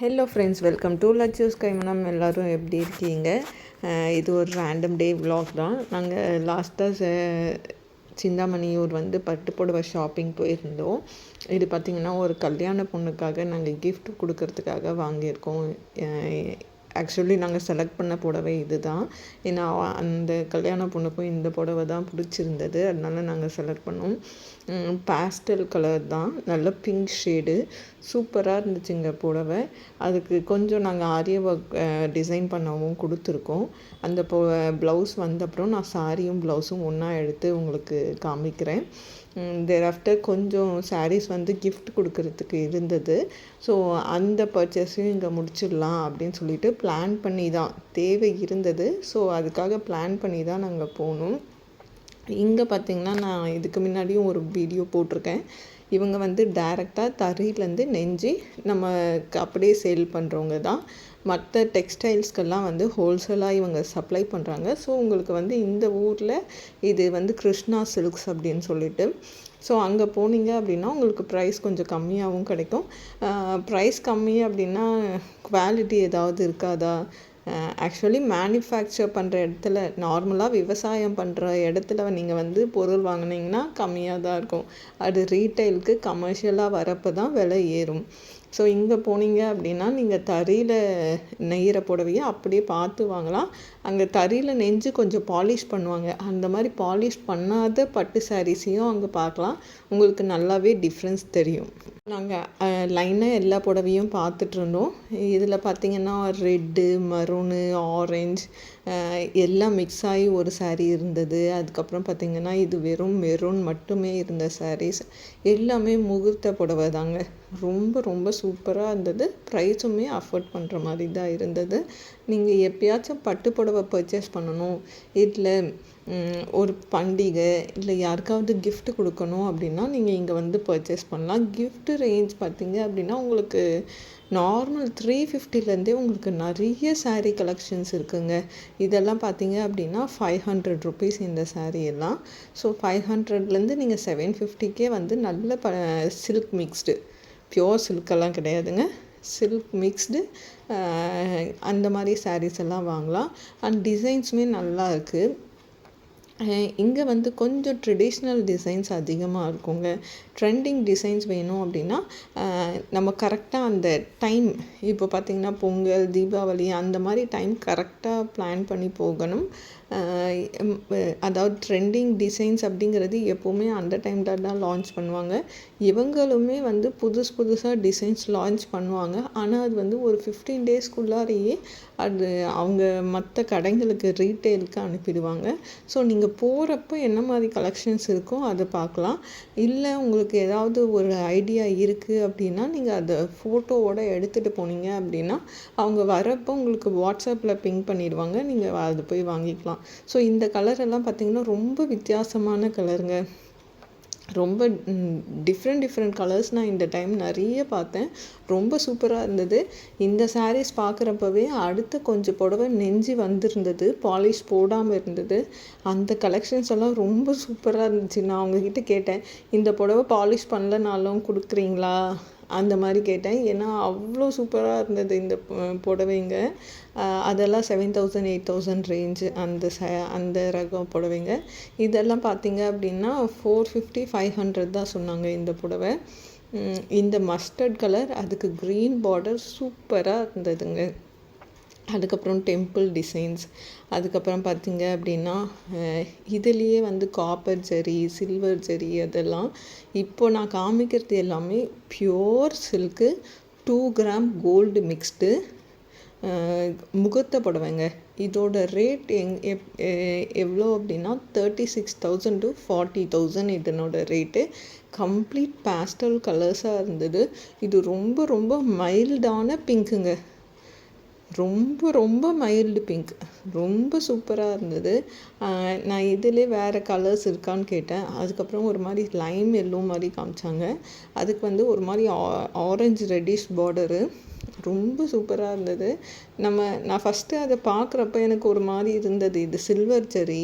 Hello friends, welcome to Latchu's கைமணம். எல்லோரும் எப்படி இருக்கீங்க? இது ஒரு ரேண்டம் டே விலாக் தான். நாங்கள் லாஸ்ட்டாக சிந்தாமணியூர் பட்டு புடவை ஷாப்பிங் போயிருந்தோம். இது பார்த்திங்கன்னா ஒரு கல்யாண பொண்ணுக்காக நாங்கள் கிஃப்ட் கொடுக்கறதுக்காக வாங்கியிருக்கோம். ஆக்சுவலி நாங்கள் செலக்ட் பண்ண புடவை இது தான். ஏன்னா அந்த கல்யாண பொண்ணுக்கும் இந்த புடவை தான் பிடிச்சிருந்தது, அதனால நாங்கள் செலக்ட் பண்ணோம். பேஸ்டல் கலர் தான், நல்ல பிங்க் ஷேடு, சூப்பராக இருந்துச்சுங்க புடவை. அதுக்கு கொஞ்சம் நாங்கள் ஆரிய ஒர்க் டிசைன் பண்ணவும் கொடுத்துருக்கோம். அந்த ப்ளவுஸ் வந்தப்புறம் நான் சாரியும் ப்ளவுஸும் ஒன்றா எடுத்து உங்களுக்கு காமிக்கிறேன். தேராஃப்டர் கொஞ்சம் சாரீஸ் கிஃப்ட் கொடுக்கறதுக்கு இருந்தது. ஸோ அந்த பர்ச்சேஸையும் இங்கே முடிச்சிடலாம் அப்படின்னு சொல்லிட்டு பிளான் பண்ணி தான், தேவை இருந்தது. ஸோ அதுக்காக பிளான் பண்ணி தான் நாங்கள் போனோம். இங்கே பார்த்திங்கன்னா நான் இதுக்கு முன்னாடியும் ஒரு வீடியோ போட்டிருக்கேன். இவங்க டைரெக்டாக தறியிலேருந்து நெஞ்சு நமக்கு அப்படியே சேல் பண்ணுறவங்க தான். மற்ற டெக்ஸ்டைல்ஸ்க்கெல்லாம் ஹோல்சேலாக இவங்க சப்ளை பண்ணுறாங்க. ஸோ உங்களுக்கு இந்த ஊரில் இது கிருஷ்ணா சில்க்ஸ் அப்படின்னு சொல்லிட்டு, ஸோ அங்கே போனீங்க அப்படின்னா உங்களுக்கு ப்ரைஸ் கொஞ்சம் கம்மியாகவும் கிடைக்கும். ப்ரைஸ் கம்மி அப்படின்னா குவாலிட்டி ஏதாவது இருக்காதா? ஆக்சுவலி மேனுஃபேக்சர் பண்ணுற இடத்துல, நார்மலாக விவசாயம் பண்ணுற இடத்துல நீங்கள் பொருள் வாங்கினீங்கன்னா கம்மியாக தான் இருக்கும். அது ரீட்டைலுக்கு கமர்ஷியலாக வரப்போ தான் விலை ஏறும். ஸோ இங்கே போனீங்க அப்படின்னா நீங்கள் தறியில் நெய்கிற புடவையை அப்படியே பார்த்து வாங்கலாம். அங்கே தறியில் நெஞ்சு கொஞ்சம் பாலிஷ் பண்ணுவாங்க. அந்த மாதிரி பாலிஷ் பண்ணாத பட்டு சாரீஸையும் அங்கே பார்க்கலாம். உங்களுக்கு நல்லாவே டிஃப்ரென்ஸ் தெரியும். நாங்கள் லைனாக எல்லா புடவையும் பார்த்துட்ருந்தோம். இதில் பார்த்திங்கன்னா ரெட்டு, மரூனு, ஆரஞ்ச் எல்லாம் மிக்ஸ் ஆகி ஒரு சாரீ இருந்தது. அதுக்கப்புறம் பார்த்திங்கன்னா இது வெறும் மெரூன் மட்டுமே இருந்த சாரீஸ் எல்லாமே முகூர்த்த புடவை தாங்க. ரொம்ப ரொம்ப சூப்பராக இருந்தது. ப்ரைஸுமே அஃபோர்ட் பண்ணுற மாதிரி தான் இருந்தது. நீங்கள் எப்பயாச்சும் பட்டு புடவை பர்ச்சேஸ் பண்ணணும், இதில் ஒரு பண்டிகை இல்லை யாருக்காவது கிஃப்ட் கொடுக்கணும் அப்படின்னா நீங்கள் இங்கே பர்ச்சேஸ் பண்ணலாம். கிஃப்ட் ரேஞ்ச் பார்த்திங்க அப்படின்னா உங்களுக்கு நார்மல் 350லேருந்தே உங்களுக்கு நிறைய சாரீ கலெக்ஷன்ஸ் இருக்குங்க. இதெல்லாம் பார்த்திங்க அப்படின்னா 500 ருபீஸ் இந்த சாரீ எல்லாம். ஸோ 500லேருந்து நீங்கள் 750க்கே நல்ல சில்க் மிக்ஸ்டு, பியோர் சில்கெல்லாம் கிடையாதுங்க, சில்க் மிக்ஸ்டு அந்த மாதிரி சாரீஸ் எல்லாம் வாங்கலாம். அண்ட் டிசைன்ஸுமே நல்லா இருக்குது. இங்கே கொஞ்சம் ட்ரெடிஷ்னல் டிசைன்ஸ் அதிகமாக இருக்குங்க. ட்ரெண்டிங் டிசைன்ஸ் வேணும் அப்படின்னா நம்ம கரெக்டாக அந்த டைம், இப்போ பார்த்திங்கன்னா பொங்கல், தீபாவளி அந்த மாதிரி டைம் கரெக்டாக பிளான் பண்ணி போகணும். அதாவது ட்ரெண்டிங் டிசைன்ஸ் அப்படிங்கிறது எப்போவுமே அந்த டைமில் தான் லான்ச் பண்ணுவாங்க. இவங்களுமே புதுசாக டிசைன்ஸ் லான்ச் பண்ணுவாங்க. ஆனால் அது ஒரு 15 டேஸ்க்குள்ளாரையே அது அவங்க மற்ற கடைங்களுக்கு ரீட்டெயிலுக்கு அனுப்பிடுவாங்க. ஸோ நீங்கள் போகிறப்போ என்ன மாதிரி கலெக்ஷன்ஸ் இருக்கோ அதை பார்க்கலாம். இல்லை உங்களுக்கு ஏதாவது ஒரு ஐடியா இருக்குது அப்படின்னா நீங்கள் அதை ஃபோட்டோவோடு எடுத்துகிட்டு போனீங்க அப்படின்னா அவங்க வரப்போ உங்களுக்கு வாட்ஸ்அப்பில் பிங் பண்ணிடுவாங்க, நீங்கள் அதை போய் வாங்கிக்கலாம். ஸோ இந்த கலர் எல்லாம் பார்த்திங்கன்னா ரொம்ப வித்தியாசமான கலருங்க. ரொம்ப டிஃப்ரெண்ட் கலர்ஸ் நான் இந்த டைம் நிறைய பார்த்தேன். ரொம்ப சூப்பராக இருந்தது. இந்த சாரீஸ் பார்க்குறப்பவே அடுத்து கொஞ்சம் புடவை நெஞ்சு வந்திருந்தது, பாலிஷ் போடாமல் இருந்தது. அந்த கலெக்ஷன்ஸ் எல்லாம் ரொம்ப சூப்பராக இருந்துச்சு. நான் அவங்கக்கிட்ட கேட்டேன், இந்த புடவை பாலிஷ் பண்ணலனாலும் கொடுக்குறீங்களா அந்த மாதிரி கேட்டேன். ஏன்னா அவ்வளோ சூப்பராக இருந்தது இந்த புடவைங்க. அதெல்லாம் 7000 8000 ரேஞ்சு அந்த ரகம் புடவைங்க. இதெல்லாம் பார்த்திங்க அப்படின்னா 450 500 தான் சொன்னாங்க இந்த புடவை. இந்த மஸ்டர்ட் கலர், அதுக்கு க்ரீன் பார்டர் சூப்பராக இருந்ததுங்க. அதுக்கப்புறம் டெம்பிள் டிசைன்ஸ், அதுக்கப்புறம் பார்த்திங்க அப்படின்னா இதுலேயே காப்பர் ஜரி, சில்வர் ஜரி அதெல்லாம். இப்போது நான் காமிக்கிறது எல்லாமே pure silk, 2 gram gold mixed முகூர்த்த புடவைங்க. இதோட ரேட் எவ்வளோ அப்படின்னா 36,000 to 40,000 இதனோட ரேட்டு. கம்ப்ளீட் பேஸ்டல் கலர்ஸாக இருந்தது. இது ரொம்ப ரொம்ப மைல்டான பிங்க்குங்க, ரொம்ப ரொம்ப மைல்டு பிங்க். ரொம்ப சூப்பராக இருந்தது. நான் இதிலே வேறு கலர்ஸ் இருக்கான்னு கேட்டேன். அதுக்கப்புறம் ஒரு மாதிரி லைம் எல்லோ மாதிரி காமிச்சாங்க. அதுக்கு வந்து ஒரு மாதிரி ஆரஞ்சு ரெட்டிஷ் பார்டரு, ரொம்ப சூப்பராக இருந்தது. நான் ஃபஸ்ட்டு அதை பார்க்குறப்ப எனக்கு ஒரு மாதிரி இருந்தது, இது சில்வர் ஜரி.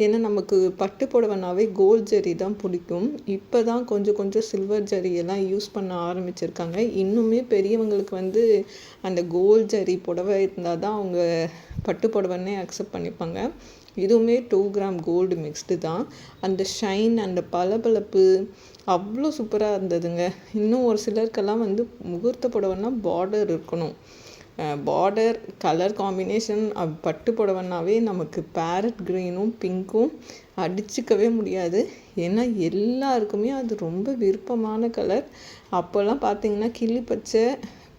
ஏன்னா நமக்கு பட்டு புடவைனாவே கோல்ட் ஜரி தான் பிடிக்கும். இப்போ தான் கொஞ்சம் கொஞ்சம் சில்வர் ஜரியெல்லாம் யூஸ் பண்ண ஆரம்பிச்சிருக்காங்க. இன்னுமே பெரியவங்களுக்கு வந்து அந்த கோல்ட் ஜரி புடவை இருந்தால் தான் அவங்க பட்டு புடவைன்னே அக்செப்ட் பண்ணிப்பாங்க. இதுவுமே 2 கிராம் கோல்டு மிக்ஸ்டு தான். அந்த ஷைன், அந்த பளபளப்பு அவ்வளோ சூப்பராக இருந்ததுங்க. இன்னும் ஒரு சிலருக்கெல்லாம் வந்து முகூர்த்த புடவைன்னா பார்டர் இருக்கணும். பார்டர் கலர் காம்பினேஷன் பட்டு புடவைன்னாவே நமக்கு பேரட் க்ரீனும் பிங்க்கும் அடிச்சுக்கவே முடியாது. ஏன்னா எல்லாருக்குமே அது ரொம்ப விருப்பமான கலர். அப்போல்லாம் பார்த்திங்கன்னா கிளி பச்சை,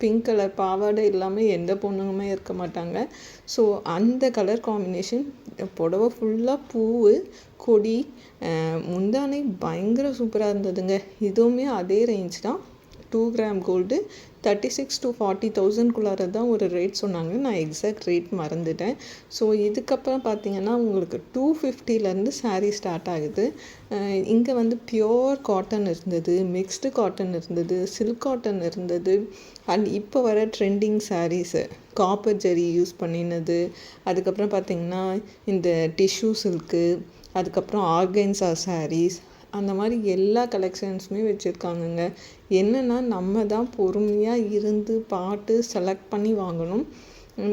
பிங்க் கலர் பாவாடை இல்லாமல் எந்த பொண்ணுங்களுமே இருக்க மாட்டாங்க. ஸோ அந்த கலர் காம்பினேஷன், புடவை ஃபுல்லாக பூவு, கொடி, முந்தானை பயங்கர சூப்பராக இருந்ததுங்க. இதுவுமே அதே ரேஞ்ச் தான். 2 கிராம் கோல்டு 36,000 to 40,000 தான் ஒரு ரேட் சொன்னாங்க. நான் எக்ஸாக்ட் ரேட் மறந்துட்டேன். ஸோ இதுக்கப்புறம் பார்த்திங்கன்னா உங்களுக்கு 250 சாரீ ஸ்டார்ட் ஆகுது. இங்கே வந்து பியோர் காட்டன் இருந்தது, மிக்ஸ்டு காட்டன் இருந்தது, சில்க் காட்டன் இருந்தது. அண்ட் இப்போ வர trending saris copper zari use பண்ணினது. அதுக்கப்புறம் பார்த்திங்கன்னா இந்த டிஷ்யூ சில்க்கு, அதுக்கப்புறம் ஆர்கன்ஸா சாரீஸ், அந்த மாதிரி எல்லா கலெக்ஷன்ஸுமே வச்சுருக்காங்கங்க. என்னென்னா நம்ம தான் பொறுமையாக இருந்து பார்த்து செலக்ட் பண்ணி வாங்கணும்.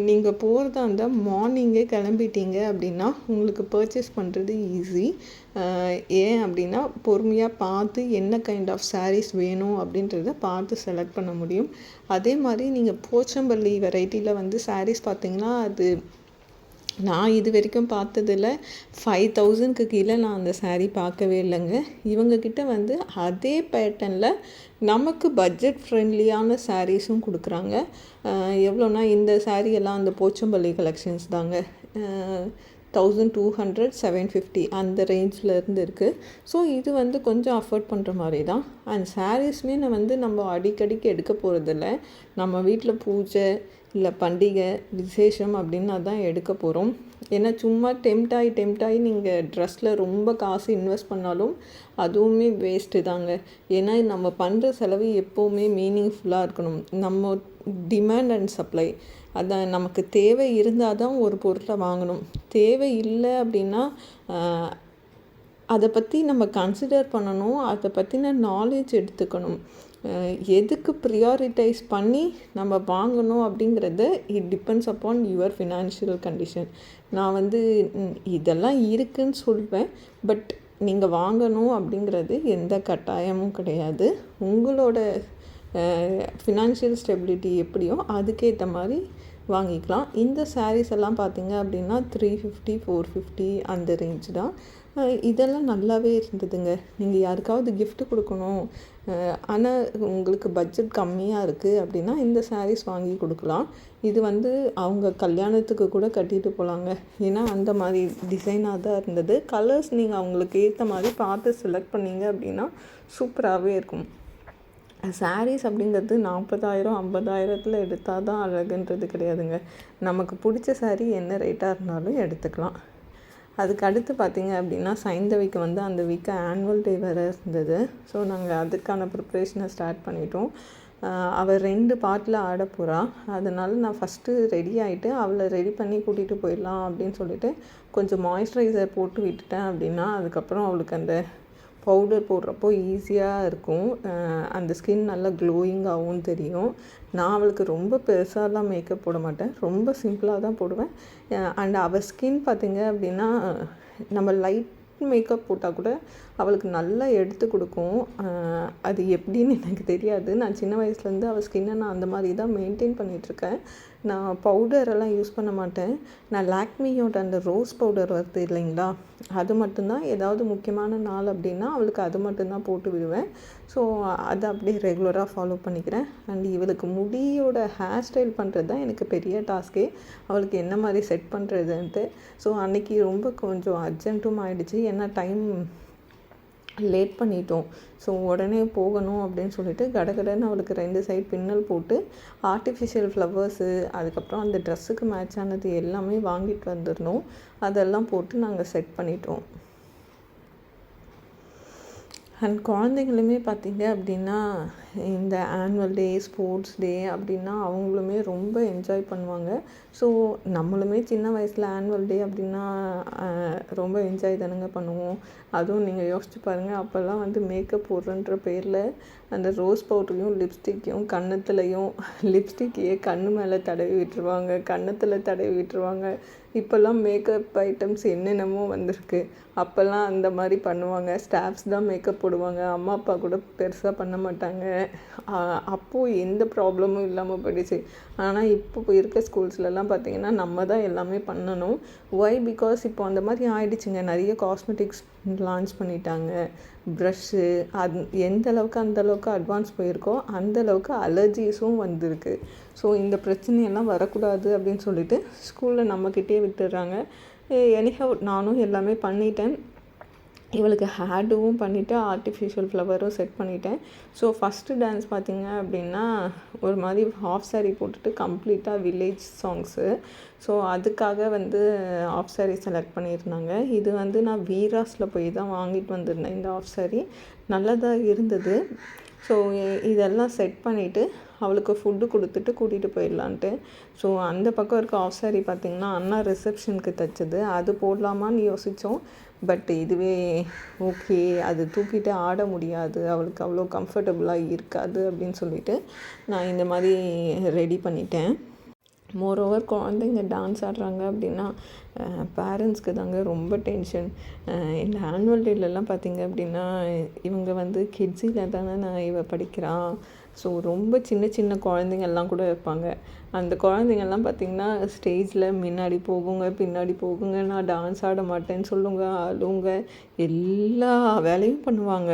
நீங்கள் போகிறதா இருந்தால் மார்னிங்கே கிளம்பிட்டீங்க அப்படின்னா உங்களுக்கு பர்ச்சேஸ் பண்ணுறது ஈஸி. ஏன் அப்படின்னா பொறுமையாக பார்த்து என்ன கைண்ட் ஆஃப் சாரீஸ் வேணும் அப்படின்றத பார்த்து செலக்ட் பண்ண முடியும். அதே மாதிரி நீங்கள் போச்சம்பள்ளி வெரைட்டியில் வந்து சாரீஸ் பார்த்திங்கன்னா அது நான் இது வரைக்கும் பார்த்ததில் 5,000க்கு கீழே நான் அந்த சாரீ பார்க்கவே இல்லைங்க. இவங்கக்கிட்ட வந்து அதே பேட்டர்னில் நமக்கு பட்ஜெட் ஃப்ரெண்ட்லியான சாரீஸும் கொடுக்குறாங்க. எவ்வளோனா இந்த சாரீ எல்லாம் அந்த போச்சம்பள்ளி கலெக்ஷன்ஸ் தாங்க. 1,200, 750 அந்த ரேஞ்சில் இருந்து இருக்குது. ஸோ இது வந்து கொஞ்சம் அஃபோர்ட் பண்ணுற மாதிரி தான். அண்ட் சாரீஸுமே நம்ம அடிக்கடிக்கு எடுக்க போகிறதில்ல. நம்ம வீட்டில் பூஜை இல்லை பண்டிகை விசேஷம் அப்படின்னா தான் எடுக்க போகிறோம். ஏன்னா சும்மா டெம்ட் ஆகி நீங்கள் ட்ரெஸ்ஸில் ரொம்ப காசு இன்வெஸ்ட் பண்ணாலும் அதுவுமே வேஸ்ட்டு தாங்க. ஏன்னா நம்ம பண்ணுற செலவு எப்போவுமே மீனிங்ஃபுல்லாக இருக்கணும். நம்ம டிமாண்ட் அண்ட் சப்ளை, அதான் நமக்கு தேவை இருந்தால் தான் ஒரு பொருளை வாங்கணும். தேவை இல்லை அப்படின்னா அதை பற்றி நம்ம கன்சிடர் பண்ணணும், அதை பற்றின நாலேஜ் எடுத்துக்கணும். எதுக்கு ப்ரியாரிட்டைஸ் பண்ணி நம்ம வாங்கணும் அப்படிங்கிறத it depends upon your financial condition. நான் வந்து இதெல்லாம் இருக்குதுன்னு சொல்வேன், பட் நீங்கள் வாங்கணும் அப்படிங்கிறது எந்த கட்டாயமும் கிடையாது. உங்களோட ஃபினான்ஷியல் ஸ்டெபிலிட்டி எப்படியோ அதுக்கேற்ற மாதிரி வாங்கிக்கலாம். இந்த சாரீஸ் எல்லாம் பார்த்திங்க அப்படின்னா 350, 450 அந்த ரேஞ்ச் தான். இதெல்லாம் நல்லாவே இருந்ததுங்க. நீங்கள் யாருக்காவது gift கொடுக்கணும், ஆனால் உங்களுக்கு பட்ஜெட் கம்மியாக இருக்குது அப்படின்னா இந்த சாரீஸ் வாங்கி கொடுக்கலாம். இது வந்து அவங்க கல்யாணத்துக்கு கூட கட்டிட்டு போகலாங்க. ஏன்னா அந்த மாதிரி டிசைனாக தான் இருந்தது. கலர்ஸ் நீங்கள் அவங்களுக்கு ஏற்ற மாதிரி பார்த்து செலக்ட் பண்ணிங்க அப்படின்னா சூப்பராகவே இருக்கும். சாரீஸ் அப்படிங்கிறது 40,000, 50,000 எடுத்தால் தான் அழகுன்றது கிடையாதுங்க. நமக்கு பிடிச்ச சாரீ என்ன ரேட்டாக இருந்தாலும் எடுத்துக்கலாம். அதுக்கு அடுத்து பார்த்திங்க அப்படின்னா சைந்தவிக்கு வந்து அந்த வீக்கு ஆனுவல் டே வேறு இருந்தது. ஸோ நாங்கள் அதுக்கான ப்ரிப்ரேஷனை ஸ்டார்ட் பண்ணிட்டோம். அவள் 2 பார்ட்டில் ஆட போகிறா. அதனால் நான் ஃபஸ்ட்டு ரெடி ஆகிட்டு அவளை ரெடி பண்ணி கூட்டிகிட்டு போயிடலாம் அப்படின்னு சொல்லிட்டு கொஞ்சம் மாய்ஸ்சரைசர் போட்டு விட்டுட்டேன் அப்படின்னா அதுக்கப்புறம் அவளுக்கு அந்த பவுடர் போடுறப்போ ஈஸியாக இருக்கும். அந்த ஸ்கின் நல்லா க்ளோயிங்காகவும் தெரியும். நான் அவளுக்கு ரொம்ப பெருசாலாம் மேக்கப் போட மாட்டேன், ரொம்ப சிம்பிளாக தான் போடுவேன். அண்ட் அவள் ஸ்கின் பார்த்திங்க அப்படின்னா நம்ம லைட் மேக்கப் போட்டால் கூட அவளுக்கு நல்லா எடுத்து கொடுக்கும். அது எப்படின்னு எனக்கு தெரியாது. நான் சின்ன வயசுலேருந்து அவள் ஸ்கின்னை நான் அந்த மாதிரி தான் மெயின்டைன் பண்ணிகிட்ருக்கேன். நான் பவுடரெல்லாம் யூஸ் பண்ண மாட்டேன். நான் லாக்மியோட அந்த ரோஸ் பவுடர் வருது இல்லைங்களா, அது மட்டும்தான் ஏதாவது முக்கியமான நாள் அப்படின்னா அவளுக்கு அது மட்டும்தான் போட்டு விடுவேன். ஸோ அதை அப்படியே ரெகுலராக ஃபாலோ பண்ணிக்கிறேன். அண்ட் இவளுக்கு முடியோட ஹேர் ஸ்டைல் பண்ணுறது தான் எனக்கு பெரிய டாஸ்க்கே, அவளுக்கு என்ன மாதிரி செட் பண்ணுறதுன்ட்டு. ஸோ அன்றைக்கி ரொம்ப கொஞ்சம் அர்ஜென்ட்டும் ஆகிடுச்சு. ஏன்னா டைம் லேட் பண்ணிட்டோம். ஸோ உடனே போகணும் அப்படின்னு சொல்லிட்டு கடகடன்னு அவளுக்கு 2 சைடு பின்னல் போட்டு ஆர்டிஃபிஷியல் ஃப்ளவர்ஸு, அதுக்கப்புறம் அந்த ட்ரெஸ்ஸுக்கு மேட்ச் ஆனது எல்லாமே வாங்கிட்டு வந்துருந்தோம். அதெல்லாம் போட்டு நாங்கள் செட் பண்ணிட்டோம். அண்ட் குழந்தைங்களுமே பார்த்திங்க அப்படின்னா இந்த ஆனுவல் டே, ஸ்போர்ட்ஸ் டே அப்படின்னா அவங்களுமே ரொம்ப என்ஜாய் பண்ணுவாங்க. ஸோ நம்மளுமே சின்ன வயசில் ஆனுவல் டே அப்படின்னா ரொம்ப என்ஜாய் தானுங்க பண்ணுவோம். அதுவும் நீங்கள் யோசிச்சு பாருங்கள், அப்போல்லாம் வந்து மேக்கப் போடுறன்ற பேரில் அந்த ரோஸ் பவுடரையும் லிப்ஸ்டிக்கையும் கன்னத்துலையும், லிப்ஸ்டிக்கையே கண்ணு மேலே தடவி விட்டுருவாங்க, கன்னத்தில் தடவி விட்டுருவாங்க. இப்போல்லாம் மேக்கப் ஐட்டம்ஸ் என்னென்னமோ வந்திருக்கு. அப்போல்லாம் அந்த மாதிரி பண்ணுவாங்க. ஸ்டாஃப்ஸ் தான் மேக்கப் போடுவாங்க, அம்மா அப்பா கூட பெருசாக பண்ண மாட்டாங்க. அப்போது எந்த ப்ராப்ளமும் இல்லாமல் போயிடுச்சு. ஆனால் இப்போ இருக்க ஸ்கூல்ஸ்லலாம் பார்த்திங்கன்னா நம்ம தான் எல்லாமே பண்ணணும். ஒய் பிகாஸ் இப்போ அந்த மாதிரி ஆயிடுச்சுங்க. நிறைய காஸ்மெட்டிக்ஸ் லான்ச் பண்ணிட்டாங்க. ப்ரஷ்ஷு எந்த அளவுக்கு அந்தளவுக்கு அட்வான்ஸ் போயிருக்கோ அந்தளவுக்கு அலர்ஜிஸும் வந்திருக்கு. ஸோ இந்த பிரச்சனையெல்லாம் வரக்கூடாது அப்படின்னு சொல்லிட்டு ஸ்கூலில் நம்மக்கிட்டே விட்டுடுறாங்க. எனிஹவ் நானும் எல்லாமே பண்ணிட்டேன். இவளுக்கு ஹேர்டும் பண்ணிவிட்டு ஆர்டிஃபிஷியல் ஃப்ளவரும் செட் பண்ணிட்டேன். ஸோ ஃபஸ்ட்டு டான்ஸ் பார்த்திங்க அப்படின்னா ஒரு மாதிரி ஹாஃப் சாரீ போட்டுட்டு கம்ப்ளீட்டாக வில்லேஜ் சாங்ஸு. ஸோ அதுக்காக வந்து ஆஃப் சாரீ செலக்ட் பண்ணியிருந்தாங்க. இது வந்து நான் வீராஸில் போய் தான் வாங்கிட்டு வந்திருந்தேன். இந்த ஆஃப் சாரீ நல்லதாக இருந்தது. ஸோ இதெல்லாம் செட் பண்ணிவிட்டு அவளுக்கு ஃபுட்டு கொடுத்துட்டு கூட்டிகிட்டு போயிடலான்ட்டு. ஸோ அந்த பக்கம் இருக்க ஆஃப் சாரீ பார்த்திங்கன்னா அண்ணா ரிசப்ஷனுக்கு தைச்சது. அது போடலாமான்னு யோசித்தோம். பட் இதுவே ஓகே, அது தூக்கிட்டு ஆட முடியாது, அவளுக்கு அவ்வளோ கம்ஃபர்டபுளாக இருக்காது அப்படின்னு சொல்லிட்டு நான் இந்த மாதிரி ரெடி பண்ணிட்டேன். மோரோவர் குழந்தைங்க டான்ஸ் ஆடுறாங்க அப்படின்னா பேரண்ட்ஸ்க்கு தாங்க ரொம்ப டென்ஷன். இந்த ஆனுவல் டேலெலாம் பார்த்திங்க அப்படின்னா இவங்க வந்து கிட்ஸில் தானே இவ படிக்கிறான். ஸோ ரொம்ப சின்ன சின்ன குழந்தைங்கள்லாம் கூட இருப்பாங்க. அந்த குழந்தைங்கள்லாம் பார்த்திங்கன்னா ஸ்டேஜில் முன்னாடி போகுங்க, பின்னாடி போகுங்க, நான் டான்ஸ் ஆட மாட்டேன்னு சொல்லுங்க, அழுவுங்க, எல்லா வேலையும் பண்ணுவாங்க.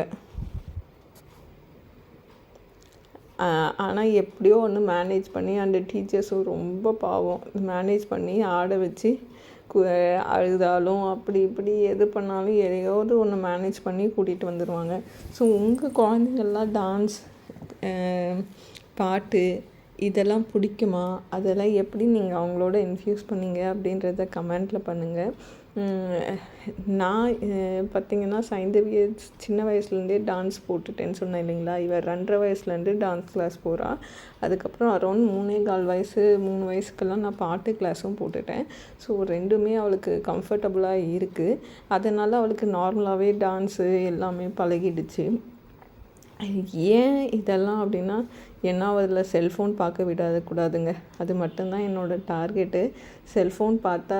ஆனால் எப்படியோ ஒன்று மேனேஜ் பண்ணி அந்த டீச்சர்ஸும் ரொம்ப பாவம் மேனேஜ் பண்ணி ஆட வச்சு அழுதாலும் அப்படி இப்படி எது பண்ணாலும் எதையாவது ஒன்று மேனேஜ் பண்ணி கூட்டிகிட்டு வந்துடுவாங்க. ஸோ உங்கள் குழந்தைங்கள்லாம் டான்ஸ், பாட்டு இதெல்லாம் பிடிக்குமா? அதெல்லாம் எப்படி நீங்கள் அவங்களோட இன்ஃப்யூஸ் பண்ணீங்க அப்படின்றத கமெண்ட்டில் பண்ணுங்கள். நான் பார்த்திங்கன்னா சைந்தவியை சின்ன வயசுலேருந்தே டான்ஸ் போட்டுட்டேன்னு சொன்னேன் இல்லைங்களா. இவள் 2.5 வயசுலேருந்து டான்ஸ் கிளாஸ் போகிறா. அதுக்கப்புறம் அரௌண்ட் 3.25 வயசு 3 வயசுக்கெல்லாம் நான் பாட்டு கிளாஸும் போட்டுட்டேன். ஸோ ரெண்டுமே அவளுக்கு கம்ஃபர்டபுளாக இருக்குது. அதனால் அவளுக்கு நார்மலாகவே டான்ஸு எல்லாமே பழகிடுச்சு. ஏன் இதெல்லாம் அப்படின்னா ஏன்னா அதில் செல்ஃபோன் பார்க்க விடக்கூடாதுங்க. அது மட்டும்தான் என்னோடய டார்கெட்டு. செல்ஃபோன் பார்த்தா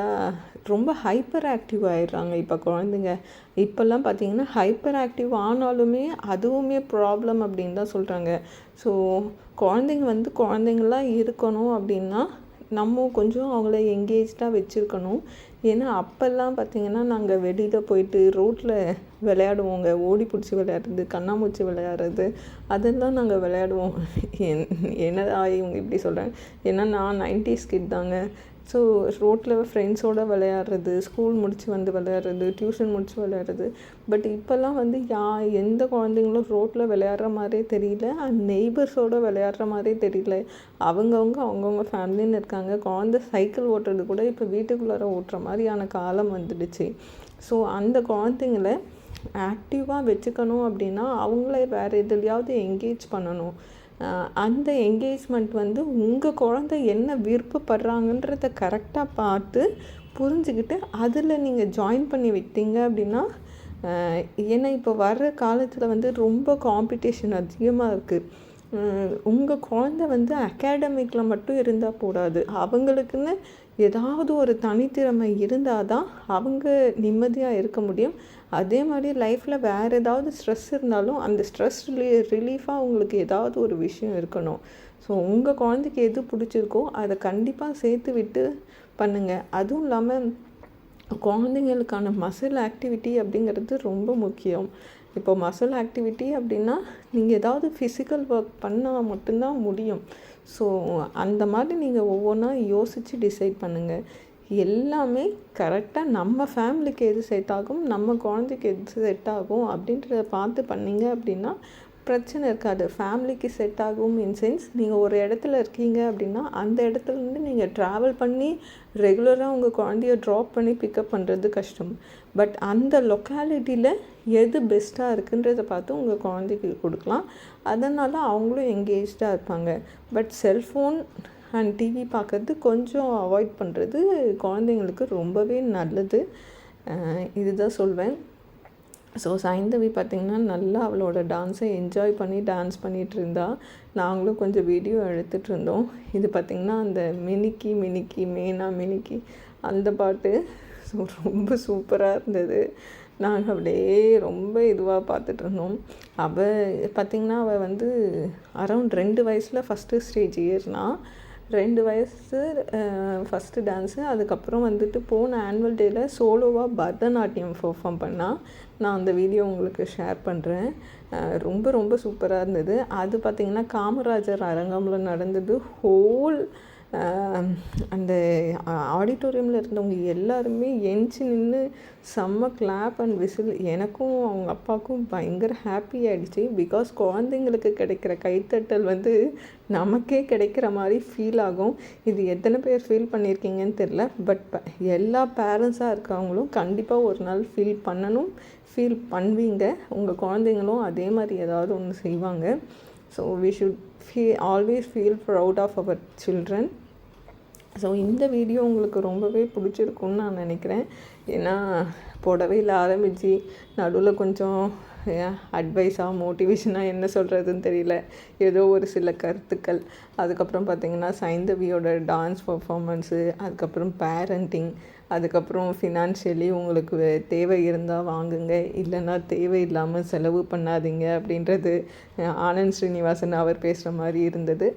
ரொம்ப ஹைப்பர் ஆக்டிவ் ஆகிடுறாங்க இப்போ குழந்தைங்க. இப்போல்லாம் பார்த்திங்கன்னா ஹைப்பர் ஆக்டிவ் ஆனாலுமே அதுவுமே ப்ராப்ளம் அப்படின்னு தான் சொல்கிறாங்க. ஸோ குழந்தைங்க வந்து குழந்தைங்களாக இருக்கணும் அப்படின்னா நம்ம கொஞ்சம் அவங்கள எங்கேஜ்டாக வச்சுருக்கணும். ஏன்னா அப்போல்லாம் பார்த்திங்கன்னா நாங்கள் வெளியில் போயிட்டு ரோட்டில் விளையாடுவோங்க. ஓடி பிடிச்சி விளையாடுறது, கண்ணாமூச்சி விளையாடுறது, அதெல்லாம் நாங்கள் விளையாடுவோம். என்னடா இவங்க இப்படி சொல்கிறாங்க, ஏன்னா நான் 90s கிட் தாங்க. ஸோ ரோட்டில் ஃப்ரெண்ட்ஸோடு விளையாடுறது, ஸ்கூல் முடித்து வந்து விளையாடுறது, டியூஷன் முடித்து விளையாடுறது. பட் இப்போல்லாம் வந்து எந்த குழந்தைங்களும் ரோட்டில் விளையாடுற மாதிரியே தெரியல, நெய்பர்ஸோடு விளையாடுற மாதிரியே தெரியல. அவங்கவுங்க ஃபேமிலின்னு இருக்காங்க. குழந்தை சைக்கிள் ஓட்டுறது கூட இப்போ வீட்டுக்குள்ளார ஓட்டுற மாதிரியான காலம் வந்துடுச்சு. ஸோ அந்த குழந்தைங்கள ஆக்டிவாக வச்சுக்கணும் அப்படின்னா அவங்கள வேறு எதுலையாவது என்கேஜ் பண்ணணும். அந்த என்கேஜ்மெண்ட் வந்து உங்கள் குழந்தை என்ன விருப்பப்படுறாங்கன்றத கரெக்டாக பார்த்து புரிஞ்சுக்கிட்டு அதில் நீங்கள் ஜாயின் பண்ணி விட்டீங்க அப்படின்னா, ஏன்னா இப்போ வர்ற காலத்தில் வந்து ரொம்ப காம்படிஷன் அதிகமாக இருக்குது. உங்கள் குழந்தை வந்து அகாடமிக்கில் மட்டும் இருந்தால் போடாது, அவங்களுக்குன்னு ஏதாவது ஒரு தனித்திறமை இருந்தால் தான் அவங்க நிம்மதியாக இருக்க முடியும். அதே மாதிரி லைஃப்பில் வேறு ஏதாவது ஸ்ட்ரெஸ் இருந்தாலும் அந்த ஸ்ட்ரெஸ் ரிலீஃபாக உங்களுக்கு ஏதாவது ஒரு விஷயம் இருக்கணும். ஸோ உங்கள் குழந்தைக்கு எது பிடிச்சிருக்கோ அதை கண்டிப்பாக சேர்த்து விட்டு பண்ணுங்கள். அதுவும் இல்லாமல் குழந்தைங்களுக்கான மசில் ஆக்டிவிட்டி அப்படிங்கிறது ரொம்ப முக்கியம். இப்போ மசில் ஆக்டிவிட்டி அப்படின்னா நீங்கள் ஏதாவது ஃபிசிக்கல் ஒர்க் பண்ணால் மட்டும்தான் முடியும். ஸோ அந்த மாதிரி நீங்கள் ஒவ்வொன்றா யோசித்து டிசைட் பண்ணுங்கள். எல்லாமே கரெக்டாக நம்ம ஃபேமிலிக்கு எது செட் ஆகும், நம்ம குழந்தைக்கு எது செட் ஆகும் அப்படின்றத பார்த்து பண்ணிங்க அப்படின்னா பிரச்சனை இருக்காது. ஃபேமிலிக்கு செட் ஆகும் இன் சென்ஸ், நீங்கள் ஒரு இடத்துல இருக்கீங்க அப்படின்னா அந்த இடத்துலேருந்து நீங்கள் ட்ராவல் பண்ணி ரெகுலராக உங்கள் குழந்தைய ட்ராப் பண்ணி பிக்கப் பண்ணுறது கஷ்டம். பட் அந்த லொக்காலிட்டியில் எது பெஸ்ட்டாக இருக்குன்றதை பார்த்து உங்கள் குழந்தைக்கு கொடுக்கலாம். அதனால் அவங்களும் எங்கேஜ்டாக இருப்பாங்க. பட் செல்ஃபோன் அண்ட் டிவி பார்க்குறது கொஞ்சம் அவாய்ட் பண்ணுறது குழந்தைங்களுக்கு ரொம்பவே நல்லது. இதுதான் சொல்வேன். ஸோ சைந்தவி பார்த்திங்கன்னா நல்லா அவளோட டான்ஸை என்ஜாய் பண்ணி டான்ஸ் பண்ணிகிட்டு இருந்தா. நாங்களும் கொஞ்சம் வீடியோ எடுத்துகிட்டு இருந்தோம். இது பார்த்திங்கன்னா அந்த மினிக்கி மினிக்கி மேனா மினிக்கி அந்த பாட்டு. ஸோ ரொம்ப சூப்பராக இருந்தது. நாங்கள் அப்படியே ரொம்ப இதுவாக பார்த்துட்டு இருந்தோம். பார்த்திங்கன்னா அவள் வந்து அரௌண்ட் 2 வயசில் ஃபஸ்ட்டு ஸ்டேஜ் ஏறினா. 2 வயசு ஃபஸ்ட்டு டான்ஸு. அதுக்கப்புறம் வந்துட்டு போன ஆனுவல் டேயில் சோலோவாக பரதநாட்டியம் பெர்ஃபார்ம் பண்ணால். நான் அந்த வீடியோ உங்களுக்கு ஷேர் பண்ணுறேன். ரொம்ப ரொம்ப சூப்பராக இருந்தது. அது பார்த்திங்கன்னா காமராஜர் அரங்கமில் நடந்தது. ஹோல் அந்த ஆடிட்டோரியமில் இருந்தவங்க எல்லாருமே எஞ்சி நின்று செம்ம கிளாப் அண்ட் விசில். எனக்கும் அவங்க அப்பாவுக்கும் பயங்கர ஹாப்பி ஆகிடுச்சு. பிகாஸ் குழந்தைங்களுக்கு கிடைக்கிற கைத்தட்டல் வந்து நமக்கே கிடைக்கிற மாதிரி ஃபீல் ஆகும். இது எத்தனை பேர் ஃபீல் பண்ணியிருக்கீங்கன்னு தெரில. பட் எல்லா பேரண்ட்ஸாக இருக்கவங்களும் கண்டிப்பாக ஒரு நாள் ஃபீல் பண்ணுவீங்க. உங்கள் குழந்தைங்களும் அதே மாதிரி ஏதாவது ஒன்று செய்வாங்க. So we should always feel proud of our children. So இந்த வீடியோ உங்களுக்கு ரொம்பவே பிடிச்சிருக்குன்னு நான் நினைக்கிறேன். ஏன்னா புடவையில் ஆரம்பித்து நடுவில் கொஞ்சம் அட்வைஸாக மோட்டிவேஷனாக என்ன சொல்கிறதுன்னு தெரியல, ஏதோ ஒரு சில கருத்துக்கள். அதுக்கப்புறம் பார்த்திங்கன்னா சைந்தவியோட டான்ஸ் பர்ஃபார்மன்ஸு, அதுக்கப்புறம் பேரண்டிங், அதுக்கப்புறம் ஃபினான்ஷியலி உங்களுக்கு தேவை இருந்தால் வாங்குங்க, இல்லைன்னா தேவையில்லாமல் செலவு பண்ணாதீங்க அப்படின்றது ஆனந்த் ஸ்ரீனிவாசன் அவர் பேசுகிற மாதிரி இருந்தது.